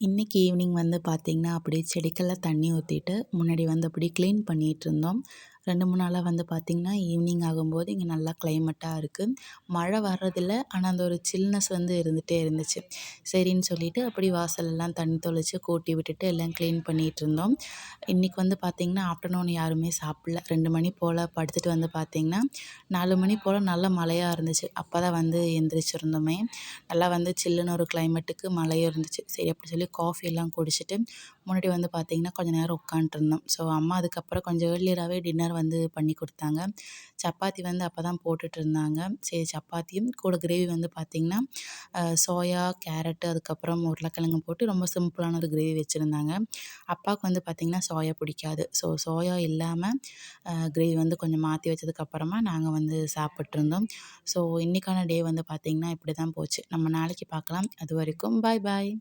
இன்னைக்கு ஈவினிங் வந்து பார்த்தீங்கன்னா, அப்படியே செடிக்கெல்லாம் தண்ணி ஊத்திட்டு, முன்னாடி வந்து அப்படியே கிளீன் பண்ணிட்டுருந்தோம். 2, 3 நாளா வந்து பார்த்தீங்கன்னா, ஈவினிங் ஆகும்போது இங்க நல்லா கிளைமேட்டா இருக்கு. மழை வர்றதில்ல. ஆனா, அந்த ஒரு சில்னஸ் வந்து இருந்துட்டே இருந்துச்சு. சரின்னு சொல்லிட்டு அப்படியே வாசலெல்லாம் தண்ணி தெளிச்சு கூட்டி விட்டுட்டு எல்லாம் கிளீன் பண்ணிட்டுருந்தோம். இன்னைக்கு வந்து பார்த்தீங்கன்னா, ஆஃப்டர்நூன் யாருமே சாப்பிடல. 2 மணி போல படுத்துட்டு வந்து பார்த்தீங்கன்னா, 4 மணி போல நல்ல மழையா இருந்துச்சு. அப்பதான் வந்து எந்திரிச்சிருந்தோமே. நல்லா வந்து சில்லுன்னு ஒரு கிளைமேட்டுக்கு மழையும் இருந்துச்சு. சரி அப்படி சொல்லி காஃபி எல்லாம் குடிச்சிட்டு, முன்னாடி வந்து பார்த்தீங்கன்னா, கொஞ்ச நேரம் உட்காந்துட்டுருந்தோம். ஸோ அம்மா அதுக்கப்புறம் கொஞ்சம் ஏர்லியராவே டின்னர் வந்து பண்ணி குடுத்தாங்க. சப்பாத்தி வந்து அப்பதான் போட்டுட்டுருந்தாங்க. சரி சப்பாத்தியும் கூட கிரேவி வந்து பார்த்தீங்கன்னா, சோயா, கேரட்டு அதுக்கப்புறம் உருளைக்கிழங்கு போட்டு ரொம்ப சிம்பிளான ஒரு கிரேவி வச்சிருந்தாங்க. அப்பாவுக்கு வந்து பார்த்தீங்கன்னா, சோயா பிடிக்காது. ஸோ சோயா இல்லாம கிரேவி வந்து கொஞ்சம் மாத்தி வச்சதுக்கப்புறமா நாங்க வந்து சாப்பிட்டுருந்தோம். ஸோ இன்னைக்கான டே வந்து பார்த்தீங்கன்னா, இப்படி தான் போச்சு. நம்ம நாளைக்கு பார்க்கலாம். அதுவரைக்கும் பாய் பாய்.